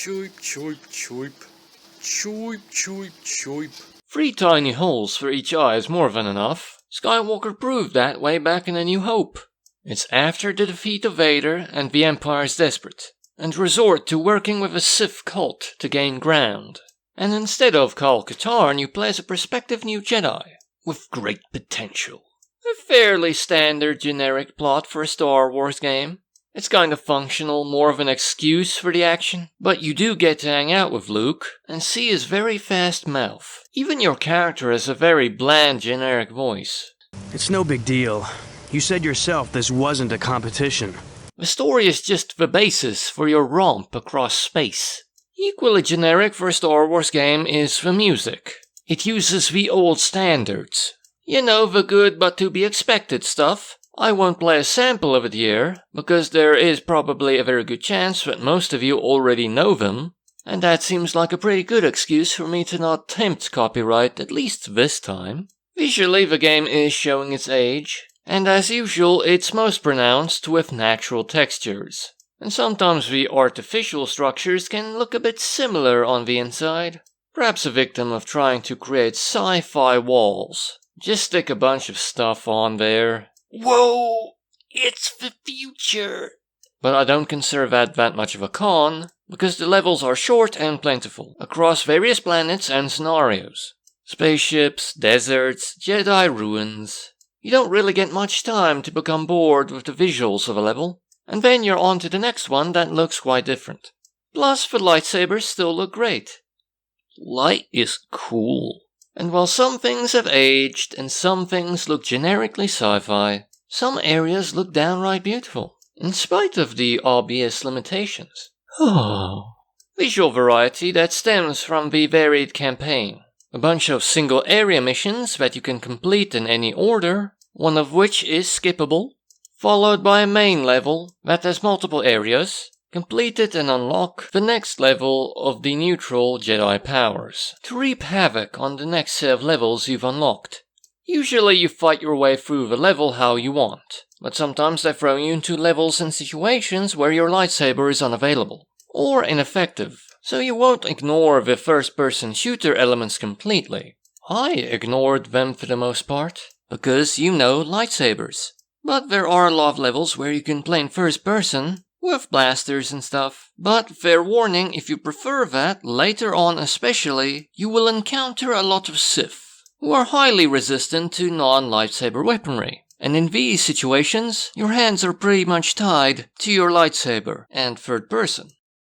Choip, choip, choip. Choip, choip, choip. 3 tiny holes for each eye is more than enough. Skywalker proved that way back in A New Hope. It's after the defeat of Vader and the Empire is desperate, and resort to working with a Sith cult to gain ground. And instead of Kal Katarn, you play as a prospective new Jedi, with great potential. A fairly standard generic plot for a Star Wars game. It's kinda functional, more of an excuse for the action, but you do get to hang out with Luke and see his very fast mouth. Even your character has a very bland generic voice. It's no big deal. You said yourself this wasn't a competition. The story is just the basis for your romp across space. Equally generic for a Star Wars game is the music. It uses the old standards. You know, the good but to be expected stuff. I won't play a sample of it here, because there is probably a very good chance that most of you already know them, and that seems like a pretty good excuse for me to not tempt copyright, at least this time. Visually, the game is showing its age, and as usual, it's most pronounced with natural textures. And sometimes the artificial structures can look a bit similar on the inside. Perhaps a victim of trying to create sci-fi walls. Just stick a bunch of stuff on there. Whoa! It's the future! But I don't consider that much of a con, because the levels are short and plentiful, across various planets and scenarios. Spaceships, deserts, Jedi ruins. You don't really get much time to become bored with the visuals of a level, and then you're on to the next one that looks quite different. Plus, the lightsabers still look great. Light is cool. And while some things have aged and some things look generically sci-fi, some areas look downright beautiful, in spite of the obvious limitations. Visual variety that stems from the varied campaign. A bunch of single area missions that you can complete in any order, one of which is skippable, followed by a main level that has multiple areas. Complete it and unlock the next level of the neutral Jedi powers, to reap havoc on the next set of levels you've unlocked. Usually you fight your way through the level how you want, but sometimes they throw you into levels and situations where your lightsaber is unavailable, or ineffective, so you won't ignore the first-person shooter elements completely. I ignored them for the most part, because you know lightsabers. But there are a lot of levels where you can play in first person, with blasters and stuff. But fair warning, if you prefer that, later on especially, you will encounter a lot of Sith, who are highly resistant to non-lightsaber weaponry. And in these situations, your hands are pretty much tied to your lightsaber, and third person.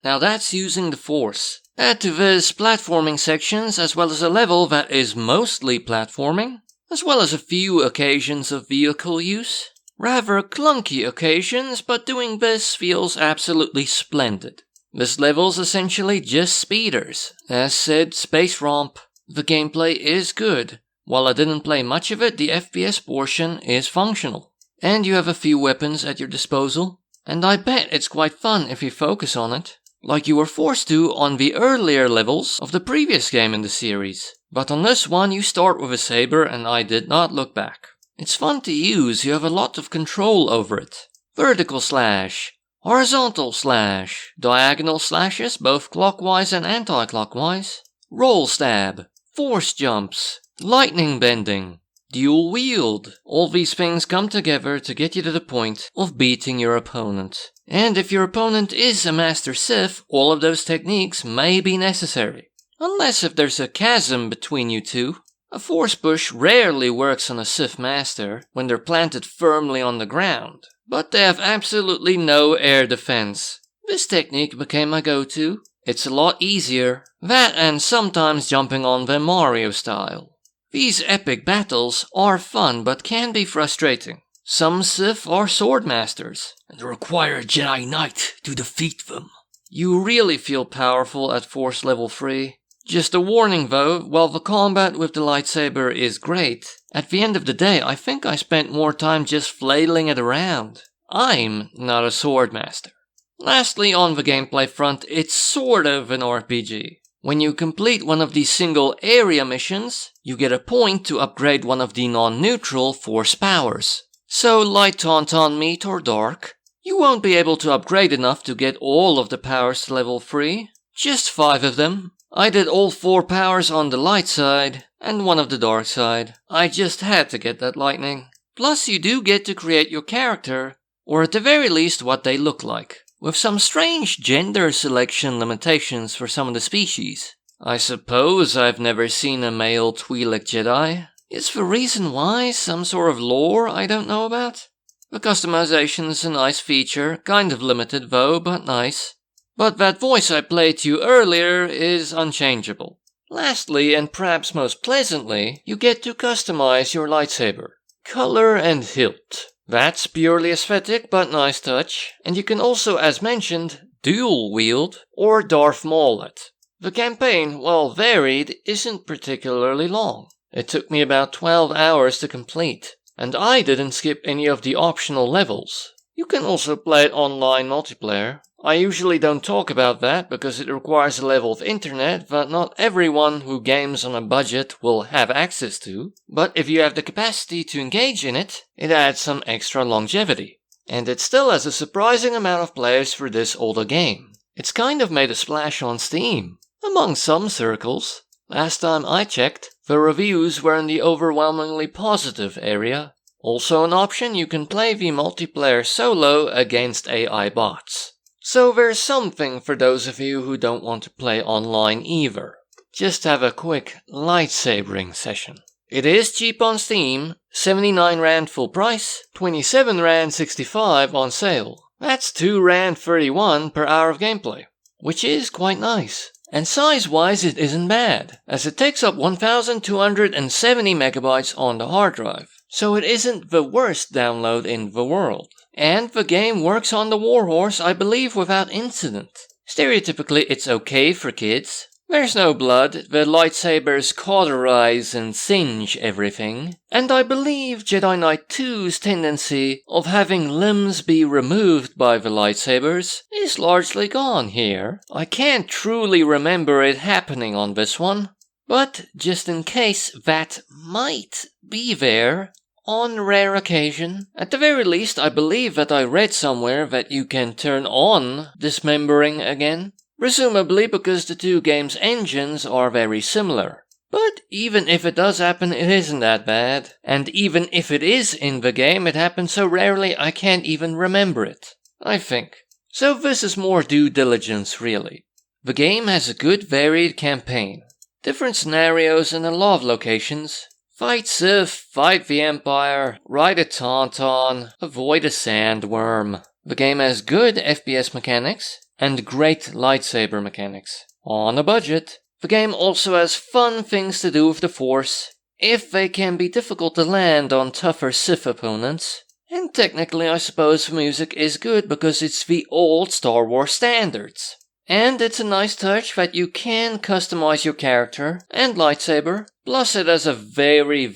Now that's using the Force. Add to this platforming sections as well as a level that is mostly platforming, as well as a few occasions of vehicle use. Rather clunky occasions, but doing this feels absolutely splendid. This level's essentially just speeders. As said, space romp. The gameplay is good. While I didn't play much of it, the FPS portion is functional. And you have a few weapons at your disposal. And I bet it's quite fun if you focus on it. Like you were forced to on the earlier levels of the previous game in the series. But on this one you start with a saber and I did not look back. It's fun to use, you have a lot of control over it. Vertical slash, horizontal slash, diagonal slashes both clockwise and anti-clockwise, roll stab, force jumps, lightning bending, dual wield. All these things come together to get you to the point of beating your opponent. And if your opponent is a Master Sith, all of those techniques may be necessary. Unless if there's a chasm between you two. A force push rarely works on a Sith Master when they're planted firmly on the ground, but they have absolutely no air defense. This technique became my go-to. It's a lot easier. That and sometimes jumping on them Mario style. These epic battles are fun but can be frustrating. Some Sith are sword masters, and require a Jedi Knight to defeat them. You really feel powerful at Force level 3. Just a warning though, while the combat with the lightsaber is great, at the end of the day I think I spent more time just flailing it around. I'm not a sword master. Lastly, on the gameplay front, it's sort of an RPG. When you complete one of these single area missions, you get a point to upgrade one of the non-neutral Force powers. So light tauntaun meat or dark, you won't be able to upgrade enough to get all of the powers to level 3. Just 5 of them. I did all 4 powers on the light side and 1 of the dark side. I just had to get that lightning. Plus you do get to create your character, or at the very least what they look like, with some strange gender selection limitations for some of the species. I suppose I've never seen a male Twi'lek Jedi. Is the reason why some sort of lore I don't know about? The customization is a nice feature, kind of limited though, but nice. But that voice I played to you earlier is unchangeable. Lastly, and perhaps most pleasantly, you get to customize your lightsaber. Color and hilt. That's purely aesthetic but nice touch, and you can also, as mentioned, dual wield or Darth Maul it. The campaign, while varied, isn't particularly long. It took me about 12 hours to complete, and I didn't skip any of the optional levels. You can also play it online multiplayer. I usually don't talk about that because it requires a level of internet that not everyone who games on a budget will have access to, but if you have the capacity to engage in it, it adds some extra longevity. And it still has a surprising amount of players for this older game. It's kind of made a splash on Steam, among some circles. Last time I checked, the reviews were in the overwhelmingly positive area. Also an option, you can play the multiplayer solo against AI bots. So there's something for those of you who don't want to play online either. Just have a quick lightsabering session. It is cheap on Steam, 79 Rand full price, 27 Rand 65 on sale. That's 2 Rand 31 per hour of gameplay, which is quite nice. And size-wise it isn't bad, as it takes up 1270 megabytes on the hard drive. So it isn't the worst download in the world. And the game works on the Warhorse, I believe, without incident. Stereotypically, it's okay for kids. There's no blood, the lightsabers cauterize and singe everything. And I believe Jedi Knight 2's tendency of having limbs be removed by the lightsabers is largely gone here. I can't truly remember it happening on this one. But just in case that might be there, on rare occasion. At the very least, I believe that I read somewhere that you can turn on dismembering again. Presumably because the two games' engines are very similar. But even if it does happen, it isn't that bad. And even if it is in the game, it happens so rarely I can't even remember it, I think. So this is more due diligence, really. The game has a good varied campaign. Different scenarios and a lot of locations. Fight Sith, fight the Empire, ride a Tauntaun, avoid a sandworm. The game has good FPS mechanics and great lightsaber mechanics. On a budget. The game also has fun things to do with the Force, if they can be difficult to land on tougher Sith opponents. And technically I suppose the music is good because it's the old Star Wars standards. And it's a nice touch that you can customize your character and lightsaber, plus it has a very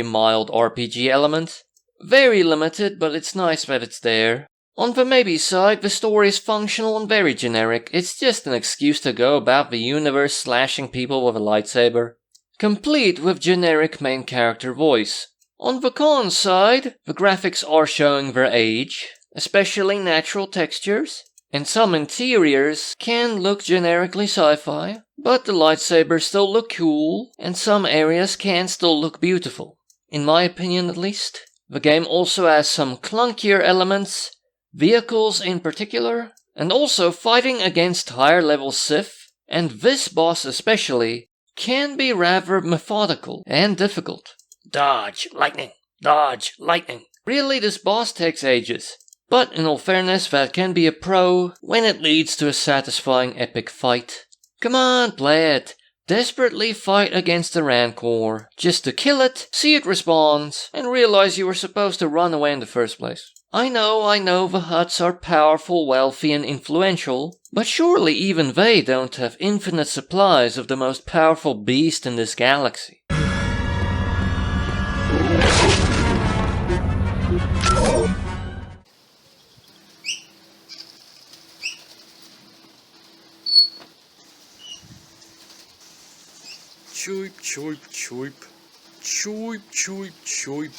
mild RPG element. Very limited, but it's nice that it's there. On the maybe side, the story is functional and very generic. It's just an excuse to go about the universe slashing people with a lightsaber, complete with generic main character voice. On the con side, the graphics are showing their age, especially natural textures. And some interiors can look generically sci-fi, but the lightsabers still look cool, and some areas can still look beautiful. In my opinion at least. The game also has some clunkier elements, vehicles in particular, and also fighting against higher level Sith, and this boss especially, can be rather methodical and difficult. Dodge, lightning, dodge, lightning. Really, this boss takes ages. But in all fairness, that can be a pro when it leads to a satisfying epic fight. Come on, play it. Desperately fight against the Rancor, just to kill it, see it respawns, and realize you were supposed to run away in the first place. I know, the Hutts are powerful, wealthy, and influential, but surely even they don't have infinite supplies of the most powerful beast in this galaxy. Choip, choip, choip. Choip, choip, choip.